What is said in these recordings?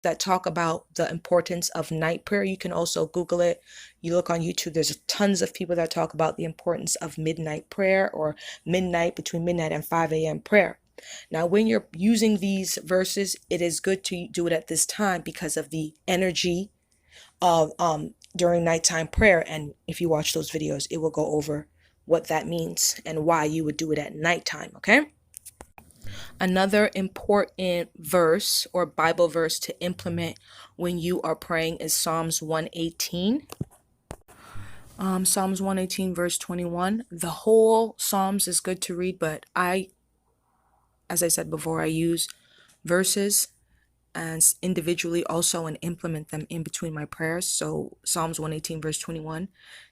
that talk about the importance of night prayer. You can also Google it. You look on YouTube, there's tons of people that talk about the importance of midnight prayer, or midnight, between midnight and 5 a.m. prayer. Now, when you're using these verses, it is good to do it at this time because of the energy of during nighttime prayer. And if you watch those videos, it will go over what that means and why you would do it at nighttime, okay? Another important verse or Bible verse to implement when you are praying is Psalms 118. Psalms 118 verse 21. The whole Psalms is good to read, but as I said before, I use verses and individually also and implement them in between my prayers. So Psalms 118 verse 21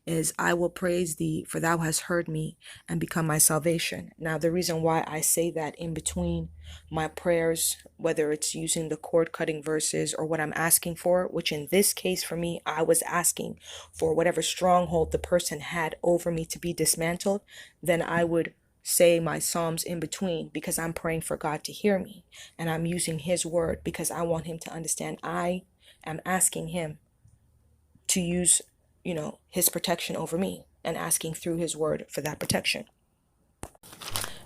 is, I will praise thee, for thou hast heard me and become my salvation. Now, the reason why I say that in between my prayers, whether it's using the cord cutting verses or what I'm asking for, which in this case for me, I was asking for whatever stronghold the person had over me to be dismantled, then I would say my Psalms in between, because I'm praying for God to hear me, and I'm using his word because I want him to understand I am asking him to use, his protection over me, and asking through his word for that protection.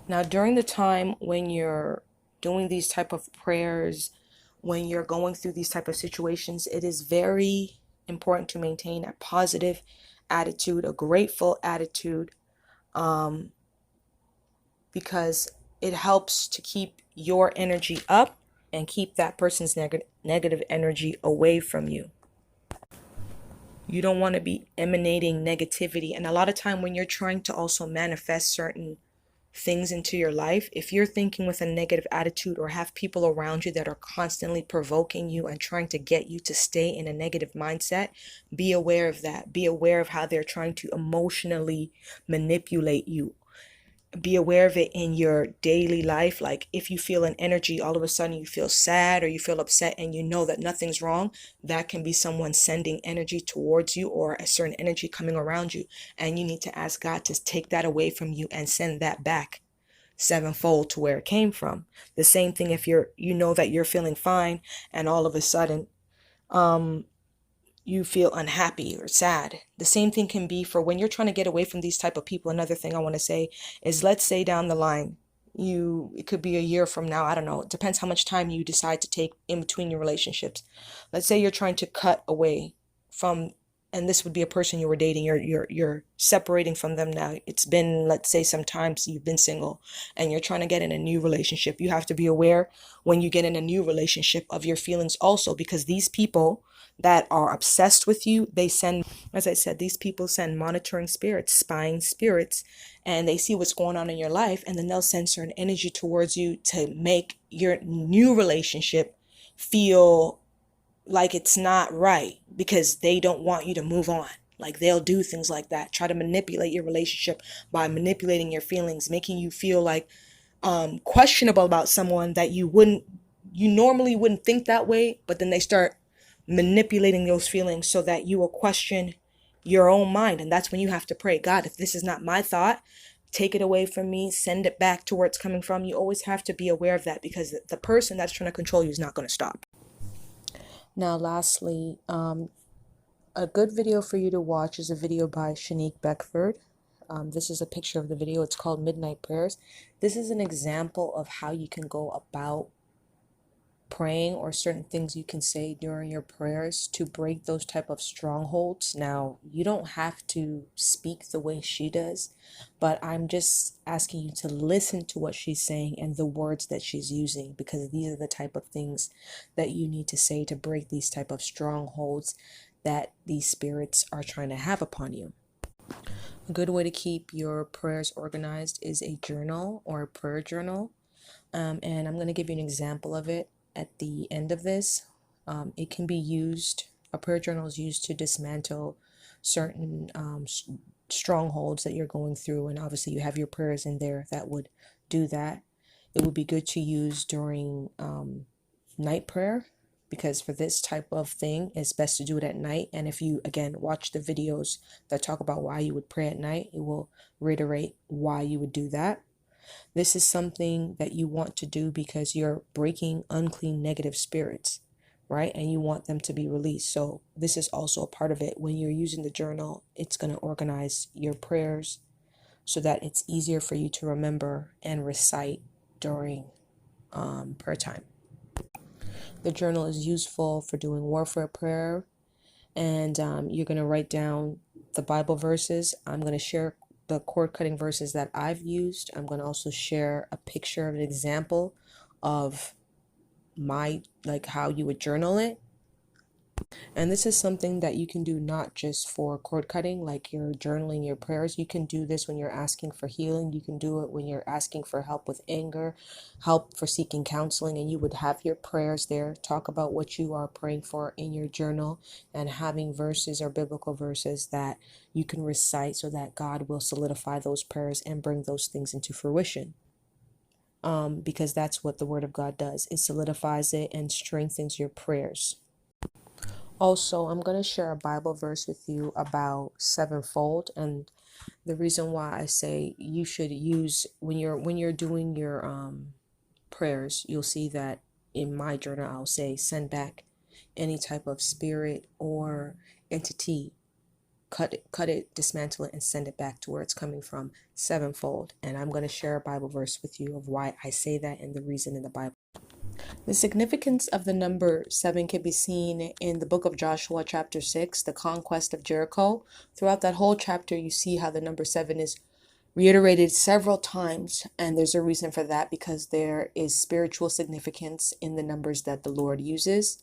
Now, during the time when you're doing these type of prayers, when you're going through these type of situations, it is very important to maintain a positive attitude, a grateful attitude, because it helps to keep your energy up and keep that person's negative energy away from you. You don't want to be emanating negativity. And a lot of time when you're trying to also manifest certain things into your life, if you're thinking with a negative attitude or have people around you that are constantly provoking you and trying to get you to stay in a negative mindset, be aware of that. Be aware of how they're trying to emotionally manipulate you. Be aware of it in your daily life. Like if you feel an energy, all of a sudden you feel sad or you feel upset and you know that nothing's wrong, that can be someone sending energy towards you or a certain energy coming around you. And you need to ask God to take that away from you and send that back sevenfold to where it came from. The same thing if you know that you're feeling fine and all of a sudden you feel unhappy or sad. The same thing can be for when you're trying to get away from these type of people. Another thing I want to say is, let's say down the line, it could be a year from now, I don't know, it depends how much time you decide to take in between your relationships. Let's say you're trying to cut away from, and this would be a person you were dating, you're separating from them now. It's been, let's say, some time since you've been single and you're trying to get in a new relationship. You have to be aware when you get in a new relationship of your feelings also, because these people that are obsessed with you, they send, as I said, these people send monitoring spirits, spying spirits, and they see what's going on in your life, and then they'll send certain energy towards you to make your new relationship feel like it's not right, because they don't want you to move on. Like they'll do things like that, try to manipulate your relationship by manipulating your feelings, making you feel like questionable about someone that you normally wouldn't think that way, but then they start manipulating those feelings so that you will question your own mind. And that's when you have to pray, God, if this is not my thought, take it away from me, send it back to where it's coming from. You always have to be aware of that, because the person that's trying to control you is not going to stop. Now, lastly, a good video for you to watch is a video by Shanique Beckford. This is a picture of the video. It's called Midnight Prayers. This is an example of how you can go about praying, or certain things you can say during your prayers to break those type of strongholds. Now, you don't have to speak the way she does, but I'm just asking you to listen to what she's saying and the words that she's using, because these are the type of things that you need to say to break these type of strongholds that these spirits are trying to have upon you. A good way to keep your prayers organized is a journal or a prayer journal. And I'm going to give you an example of it at the end of this. It can be used, a prayer journal is used to dismantle certain strongholds that you're going through. And obviously you have your prayers in there that would do that. It would be good to use during night prayer, because for this type of thing, it's best to do it at night. And if you, again, watch the videos that talk about why you would pray at night, it will reiterate why you would do that. This is something that you want to do because you're breaking unclean negative spirits. right? And you want them to be released. So this is also a part of it. When you're using the journal, it's going to organize your prayers so that it's easier for you to remember and recite during prayer time. The journal is useful for doing warfare prayer, and you're going to write down the Bible verses. I'm going to share the cord cutting verses that I've used. I'm going to also share a picture of an example of like how you would journal it. And this is something that you can do not just for cord cutting, like you're journaling your prayers. You can do this when you're asking for healing. You can do it when you're asking for help with anger, help for seeking counseling, and you would have your prayers there. Talk about what you are praying for in your journal and having verses or biblical verses that you can recite so that God will solidify those prayers and bring those things into fruition. Because that's what the Word of God does. It solidifies it and strengthens your prayers. Also, I'm going to share a Bible verse with you about sevenfold, and the reason why I say you should use when you're doing your prayers, you'll see that in my journal I'll say send back any type of spirit or entity, cut it, dismantle it, and send it back to where it's coming from sevenfold. And I'm going to share a Bible verse with you of why I say that and the reason in the Bible. The significance of the number 7 can be seen in the book of Joshua, chapter 6, the conquest of Jericho. Throughout that whole chapter, you see how the number 7 is reiterated several times, and there's a reason for that because there is spiritual significance in the numbers that the Lord uses.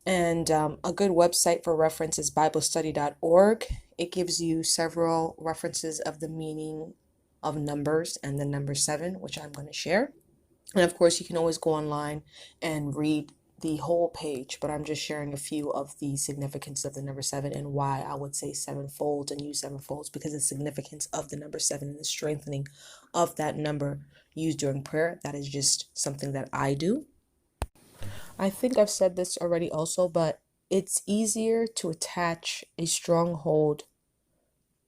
And a good website for reference is BibleStudy.org. It gives you several references of the meaning of numbers and the number 7, which I'm going to share. And of course, you can always go online and read the whole page, but I'm just sharing a few of the significance of the number 7 and why I would say sevenfold and use sevenfolds, because the significance of the number 7 and the strengthening of that number used during prayer. That is just something that I do. I think I've said this already also, but it's easier to attach a stronghold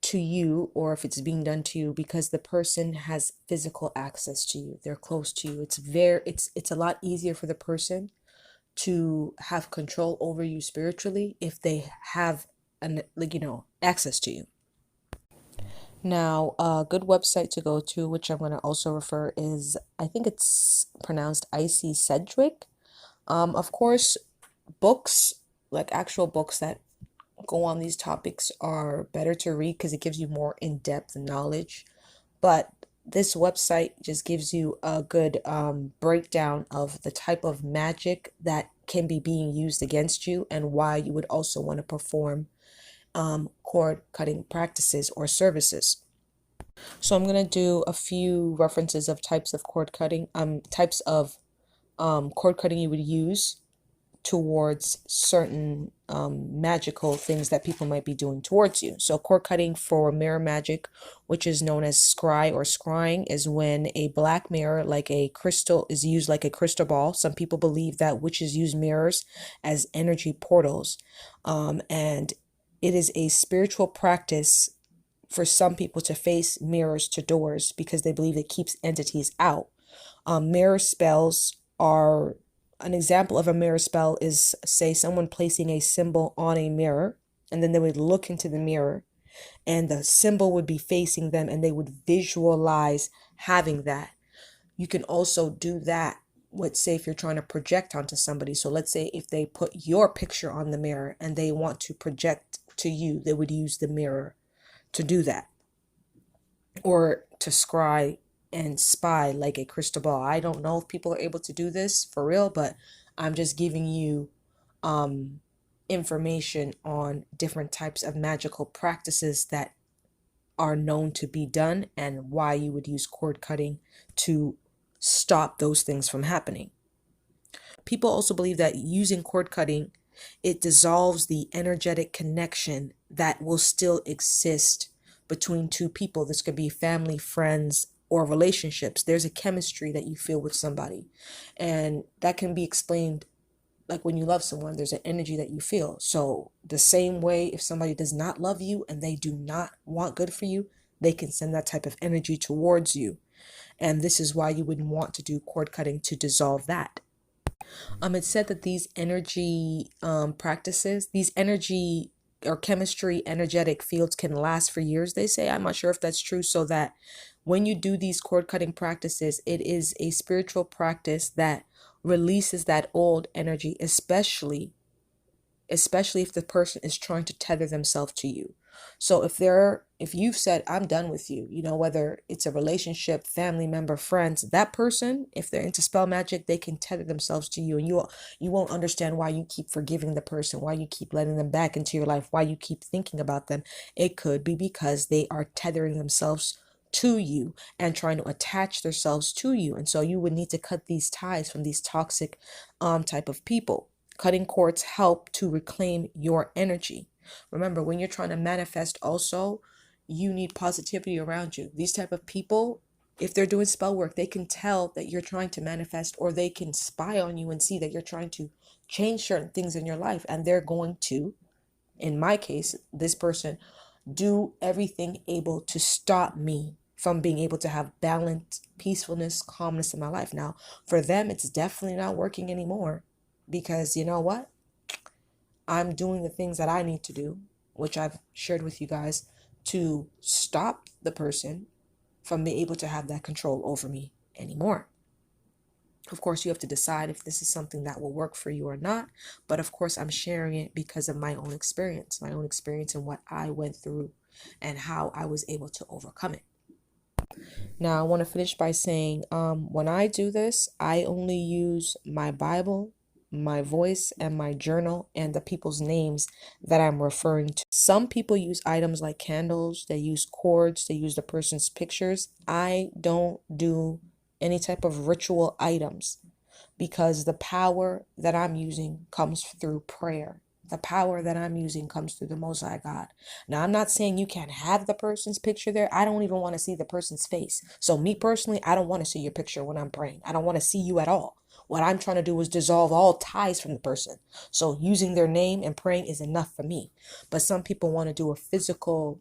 to you, or if it's being done to you, because the person has physical access to you, they're close to you. It's a lot easier for the person to have control over you spiritually if they have access to you. Now, a good website to go to, which I'm going to also refer, is, I think it's pronounced Icy Sedgwick. Of course, books, like actual books that go on these topics, are better to read because it gives you more in-depth knowledge. But this website just gives you a good breakdown of the type of magic that can be being used against you and why you would also want to perform cord cutting practices or services. So I'm going to do a few references of types of cord cutting, types of cord cutting you would use towards certain magical things that people might be doing towards you. So cord cutting for mirror magic, which is known as scry or scrying, is when a black mirror like a crystal is used like a crystal ball. Some people believe that witches use mirrors as energy portals, and it is a spiritual practice for some people to face mirrors to doors because they believe it keeps entities out. Mirror spells are an example of a mirror spell is, say, someone placing a symbol on a mirror, and then they would look into the mirror and the symbol would be facing them and they would visualize having that. You can also do that with, say, if you're trying to project onto somebody. So let's say if they put your picture on the mirror and they want to project to you, they would use the mirror to do that, or to scry and spy like a crystal ball. I don't know if people are able to do this for real, but I'm just giving you information on different types of magical practices that are known to be done and why you would use cord cutting to stop those things from happening. People also believe that using cord cutting, it dissolves the energetic connection that will still exist between two people. This could be family, friends, or relationships. There's a chemistry that you feel with somebody, and that can be explained like when you love someone, there's an energy that you feel. So the same way, if somebody does not love you and they do not want good for you, they can send that type of energy towards you. And this is why you would want to do cord cutting, to dissolve that. It said that these energy practices, these energy or chemistry energetic fields can last for years, they say. I'm not sure if that's true. So that when you do these cord cutting practices, it is a spiritual practice that releases that old energy, especially if the person is trying to tether themselves to you. So if you've said I'm done with you, whether it's a relationship, family member, friends, that person, if they're into spell magic, they can tether themselves to you, and you won't understand why you keep forgiving the person, why you keep letting them back into your life, why you keep thinking about them. It could be because they are tethering themselves to you and trying to attach themselves to you. And so you would need to cut these ties from these toxic type of people. Cutting cords help to reclaim your energy. Remember, when you're trying to manifest also, you need positivity around you. These type of people, if they're doing spell work, they can tell that you're trying to manifest, or they can spy on you and see that you're trying to change certain things in your life, and they're going to, in my case, this person, do everything able to stop me from being able to have balance, peacefulness, calmness in my life. Now, for them, it's definitely not working anymore, because you know what? I'm doing the things that I need to do, which I've shared with you guys, to stop the person from being able to have that control over me anymore. Of course, you have to decide if this is something that will work for you or not. But of course, I'm sharing it because of my own experience and what I went through and how I was able to overcome it. Now, I want to finish by saying, when I do this, I only use my Bible, my voice, and my journal, and the people's names that I'm referring to. Some people use items like candles, they use cords, they use the person's pictures. I don't do any type of ritual items, because the power that I'm using comes through prayer. The power that I'm using comes through the Most High God. Now, I'm not saying you can't have the person's picture there. I don't even want to see the person's face. So me personally, I don't want to see your picture when I'm praying. I don't want to see you at all. What I'm trying to do is dissolve all ties from the person. So using their name and praying is enough for me. But some people want to do a physical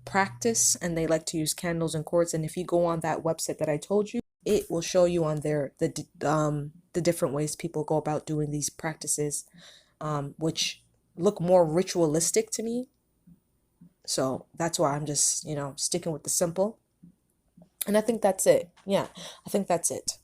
practice, and they like to use candles and cords. And if you go on that website that I told you, it will show you on there the different ways people go about doing these practices, which look more ritualistic to me. So that's why I'm just sticking with the simple. And I think that's it. Yeah, I think that's it.